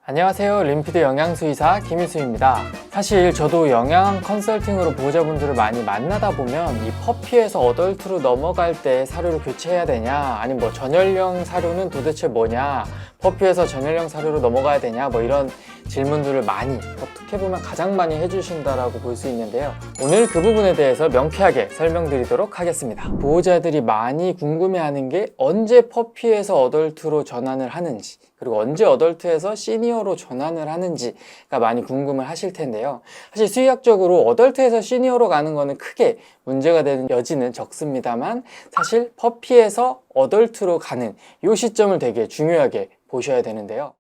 안녕하세요. 림피드 영양수의사 김희수입니다. 사실 저도 영양 컨설팅으로 보호자분들을 많이 만나다 보면 이 퍼피에서 어덜트로 넘어갈 때 사료를 교체해야 되냐, 아니면 뭐 전연령 사료는 도대체 뭐냐, 퍼피에서 전연령 사료로 넘어가야 되냐, 뭐 이런 질문들을 많이, 어떻게 보면 가장 많이 해주신다라고 볼 수 있는데요. 오늘 그 부분에 대해서 명쾌하게 설명드리도록 하겠습니다. 보호자들이 많이 궁금해하는 게 언제 퍼피에서 어덜트로 전환을 하는지, 그리고 언제 어덜트에서 시니어로 전환을 하는지가 많이 궁금을 하실 텐데요. 사실 수의학적으로 어덜트에서 시니어로 가는 거는 크게 문제가 되는 여지는 적습니다만, 사실 퍼피에서 어덜트로 가는 이 시점을 되게 중요하게 보셔야 되는데요.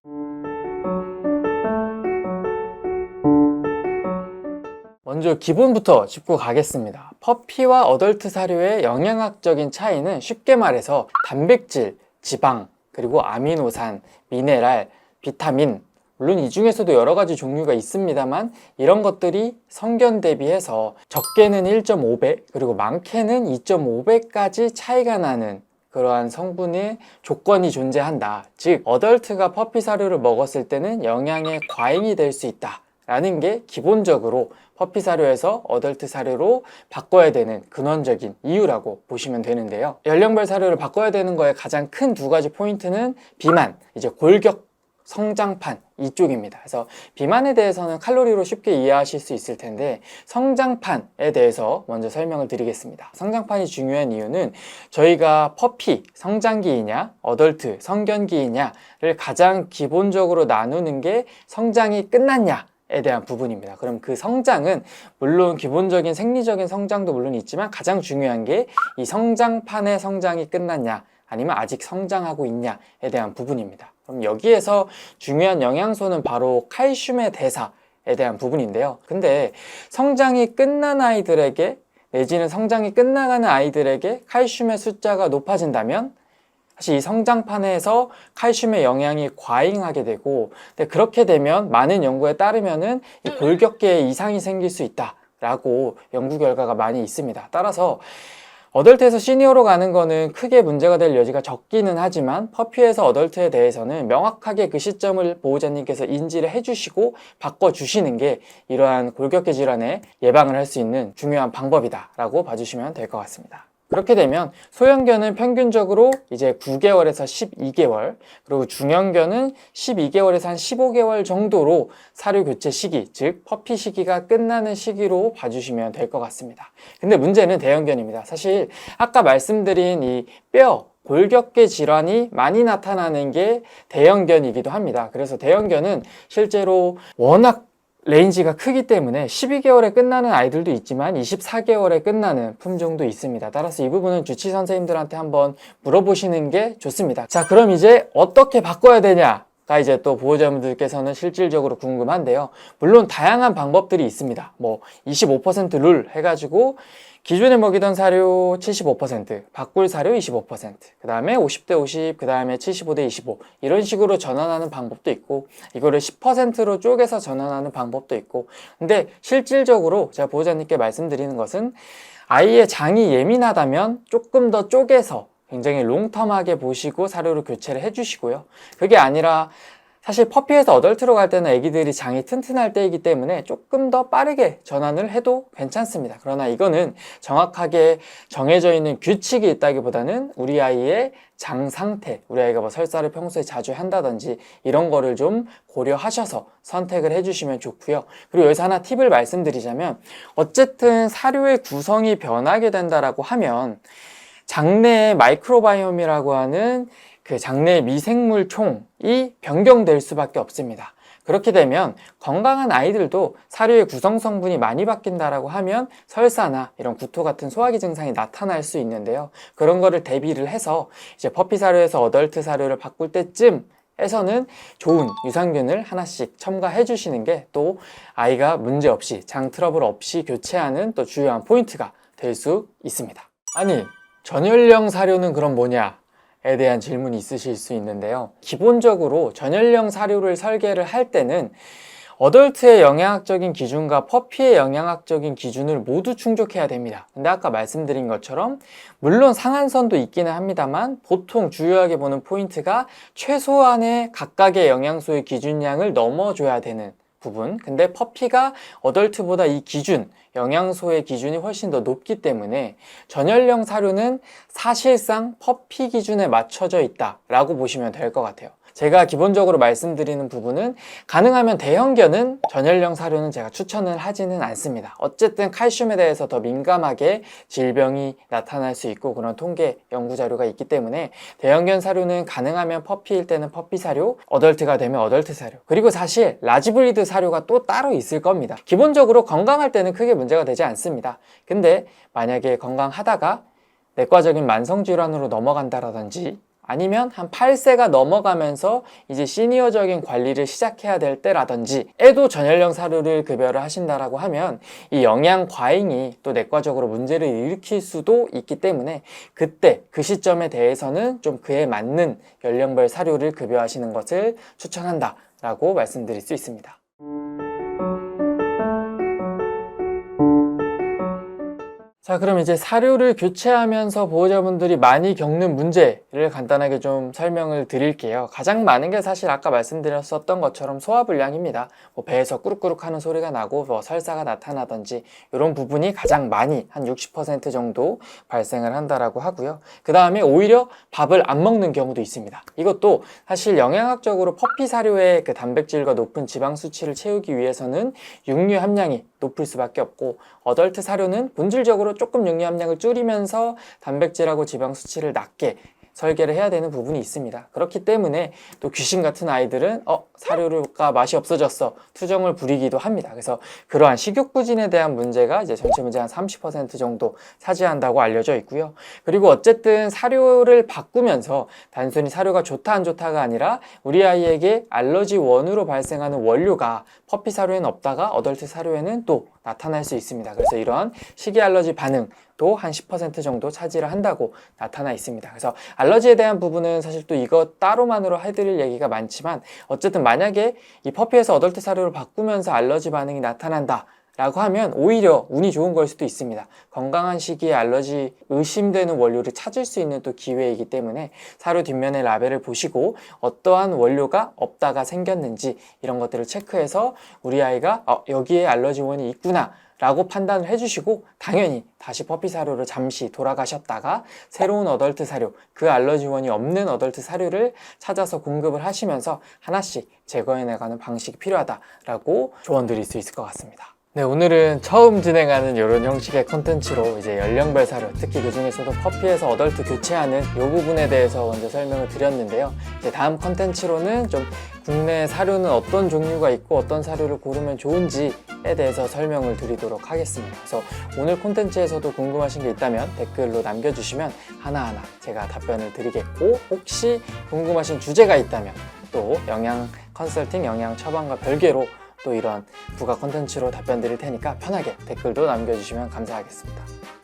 먼저 기본부터 짚고 가겠습니다. 퍼피와 어덜트 사료의 영양학적인 차이는 쉽게 말해서 단백질, 지방, 그리고 아미노산, 미네랄, 비타민, 물론 이 중에서도 여러 가지 종류가 있습니다만 이런 것들이 성견 대비해서 적게는 1.5배 그리고 많게는 2.5배까지 차이가 나는 그러한 성분의 조건이 존재한다. 즉 어덜트가 퍼피 사료를 먹었을 때는 영양의 과잉이 될 수 있다 라는 게 기본적으로 퍼피 사료에서 어덜트 사료로 바꿔야 되는 근원적인 이유라고 보시면 되는데요. 연령별 사료를 바꿔야 되는 거에 가장 큰 두 가지 포인트는 비만, 이제 골격 성장판 이쪽입니다. 그래서 비만에 대해서는 칼로리로 쉽게 이해하실 수 있을 텐데 성장판에 대해서 먼저 설명을 드리겠습니다. 성장판이 중요한 이유는 저희가 퍼피 성장기이냐 어덜트 성견기이냐를 가장 기본적으로 나누는 게 성장이 끝났냐 에 대한 부분입니다. 그럼 그 성장은 물론 기본적인 생리적인 성장도 물론 있지만 가장 중요한 게 이 성장판의 성장이 끝났냐 아니면 아직 성장하고 있냐에 대한 부분입니다. 그럼 여기에서 중요한 영양소는 바로 칼슘의 대사에 대한 부분인데요. 근데 성장이 끝난 아이들에게 내지는 성장이 끝나가는 아이들에게 칼슘의 숫자가 높아진다면 사실 이 성장판에서 칼슘의 영양이 과잉하게 되고, 근데 그렇게 되면 많은 연구에 따르면은 이 골격계에 이상이 생길 수 있다라고 연구 결과가 많이 있습니다. 따라서 어덜트에서 시니어로 가는 거는 크게 문제가 될 여지가 적기는 하지만 퍼피에서 어덜트에 대해서는 명확하게 그 시점을 보호자님께서 인지를 해주시고 바꿔주시는 게 이러한 골격계 질환의 예방을 할 수 있는 중요한 방법이다라고 봐주시면 될 것 같습니다. 그렇게 되면 소형견은 평균적으로 이제 9개월에서 12개월, 그리고 중형견은 12개월에서 한 15개월 정도로 사료 교체 시기, 즉 퍼피 시기가 끝나는 시기로 봐주시면 될 것 같습니다. 근데 문제는 대형견입니다. 사실 아까 말씀드린 이 뼈, 골격계 질환이 많이 나타나는 게 대형견이기도 합니다. 그래서 대형견은 실제로 워낙 레인지가 크기 때문에 12개월에 끝나는 아이들도 있지만 24개월에 끝나는 품종도 있습니다. 따라서 이 부분은 주치 선생님들한테 한번 물어보시는 게 좋습니다. 자, 그럼 이제 어떻게 바꿔야 되냐가 이제 또 보호자분들께서는 실질적으로 궁금한데요. 물론 다양한 방법들이 있습니다. 뭐 25%룰 해가지고 기존에 먹이던 사료 75%, 바꿀 사료 25%, 그 다음에 50대 50, 그 다음에 75대 25 이런 식으로 전환하는 방법도 있고 이거를 10%로 쪼개서 전환하는 방법도 있고, 근데 실질적으로 제가 보호자님께 말씀드리는 것은 아이의 장이 예민하다면 조금 더 쪼개서 굉장히 롱텀하게 보시고 사료를 교체를 해주시고요. 그게 아니라 사실 퍼피에서 어덜트로 갈 때는 아기들이 장이 튼튼할 때이기 때문에 조금 더 빠르게 전환을 해도 괜찮습니다. 그러나 이거는 정확하게 정해져 있는 규칙이 있다기보다는 우리 아이의 장 상태, 우리 아이가 뭐 설사를 평소에 자주 한다든지 이런 거를 좀 고려하셔서 선택을 해주시면 좋고요. 그리고 여기서 하나 팁을 말씀드리자면 어쨌든 사료의 구성이 변하게 된다라고 하면 장내의 마이크로바이옴이라고 하는 그 장내 미생물 총이 변경될 수밖에 없습니다. 그렇게 되면 건강한 아이들도 사료의 구성 성분이 많이 바뀐다라고 하면 설사나 이런 구토 같은 소화기 증상이 나타날 수 있는데요. 그런 거를 대비를 해서 이제 퍼피 사료에서 어덜트 사료를 바꿀 때쯤 에서는 좋은 유산균을 하나씩 첨가해 주시는 게 또 아이가 문제없이 장 트러블 없이 교체하는 또 주요한 포인트가 될 수 있습니다. 아니, 전연령 사료는 그럼 뭐냐? 에 대한 질문이 있으실 수 있는데요. 기본적으로 전연령 사료를 설계를 할 때는 어덜트의 영양학적인 기준과 퍼피의 영양학적인 기준을 모두 충족해야 됩니다. 근데 아까 말씀드린 것처럼 물론 상한선도 있기는 합니다만 보통 주요하게 보는 포인트가 최소한의 각각의 영양소의 기준량을 넘어줘야 되는 부분. 근데 퍼피가 어덜트보다 이 기준, 영양소의 기준이 훨씬 더 높기 때문에 전열형 사료는 사실상 퍼피 기준에 맞춰져 있다라고 보시면 될 것 같아요. 제가 기본적으로 말씀드리는 부분은 가능하면 대형견은 전열형 사료는 제가 추천을 하지는 않습니다. 어쨌든 칼슘에 대해서 더 민감하게 질병이 나타날 수 있고 그런 통계 연구 자료가 있기 때문에 대형견 사료는 가능하면 퍼피일 때는 퍼피 사료, 어덜트가 되면 어덜트 사료, 그리고 사실 라지브리드 사료가 또 따로 있을 겁니다. 기본적으로 건강할 때는 크게 문제가 되지 않습니다. 근데 만약에 건강하다가 내과적인 만성질환으로 넘어간다라든지 아니면 한 8세가 넘어가면서 이제 시니어적인 관리를 시작해야 될 때라든지 에도 전열형 사료를 급여를 하신다라고 하면 이 영양 과잉이 또 내과적으로 문제를 일으킬 수도 있기 때문에 그때 그 시점에 대해서는 좀 그에 맞는 연령별 사료를 급여하시는 것을 추천한다 라고 말씀드릴 수 있습니다. 자, 그럼 이제 사료를 교체하면서 보호자분들이 많이 겪는 문제를 간단하게 좀 설명을 드릴게요. 가장 많은 게 사실 아까 말씀드렸었던 것처럼 소화불량입니다. 배에서 꾸룩꾸룩 하는 소리가 나고 설사가 나타나든지 이런 부분이 가장 많이 한 60% 정도 발생을 한다라고 하고요. 그 다음에 오히려 밥을 안 먹는 경우도 있습니다. 이것도 사실 영양학적으로 퍼피 사료의 그 단백질과 높은 지방 수치를 채우기 위해서는 육류 함량이 높을 수밖에 없고 어덜트 사료는 본질적으로 조금 육류 함량을 줄이면서 단백질하고 지방 수치를 낮게 설계를 해야 되는 부분이 있습니다. 그렇기 때문에 또 귀신 같은 아이들은 사료가 맛이 없어졌어 투정을 부리기도 합니다. 그래서 그러한 식욕 부진에 대한 문제가 이제 전체 문제 한 30% 정도 차지한다고 알려져 있고요. 그리고 어쨌든 사료를 바꾸면서 단순히 사료가 좋다 안 좋다가 아니라 우리 아이에게 알러지 원으로 발생하는 원료가 퍼피 사료에는 없다가 어덜트 사료에는 또 나타날 수 있습니다. 그래서 이러한 식이 알러지 반응 또 한 10% 정도 차지를 한다고 나타나 있습니다. 그래서 알러지에 대한 부분은 사실 또 이거 따로만으로 해드릴 얘기가 많지만 어쨌든 만약에 이 퍼피에서 어덜트 사료를 바꾸면서 알러지 반응이 나타난다 라고 하면 오히려 운이 좋은 걸 수도 있습니다. 건강한 시기에 알러지 의심되는 원료를 찾을 수 있는 또 기회이기 때문에 사료 뒷면의 라벨을 보시고 어떠한 원료가 없다가 생겼는지 이런 것들을 체크해서 우리 아이가 여기에 알러지원이 있구나 라고 판단을 해주시고 당연히 다시 퍼피 사료를 잠시 돌아가셨다가 새로운 어덜트 사료, 그 알러지원이 없는 어덜트 사료를 찾아서 공급을 하시면서 하나씩 제거해 나가는 방식이 필요하다라고 조언 드릴 수 있을 것 같습니다. 네, 오늘은 처음 진행하는 이런 형식의 컨텐츠로 이제 연령별 사료, 특히 그 중에서도 퍼피에서 어덜트 교체하는 이 부분에 대해서 먼저 설명을 드렸는데요. 이제 다음 컨텐츠로는 좀 국내 사료는 어떤 종류가 있고 어떤 사료를 고르면 좋은지에 대해서 설명을 드리도록 하겠습니다. 그래서 오늘 콘텐츠에서도 궁금하신 게 있다면 댓글로 남겨주시면 하나하나 제가 답변을 드리겠고 혹시 궁금하신 주제가 있다면 또 영양 컨설팅, 영양 처방과 별개로 또 이런 부가 콘텐츠로 답변 드릴 테니까 편하게 댓글도 남겨주시면 감사하겠습니다.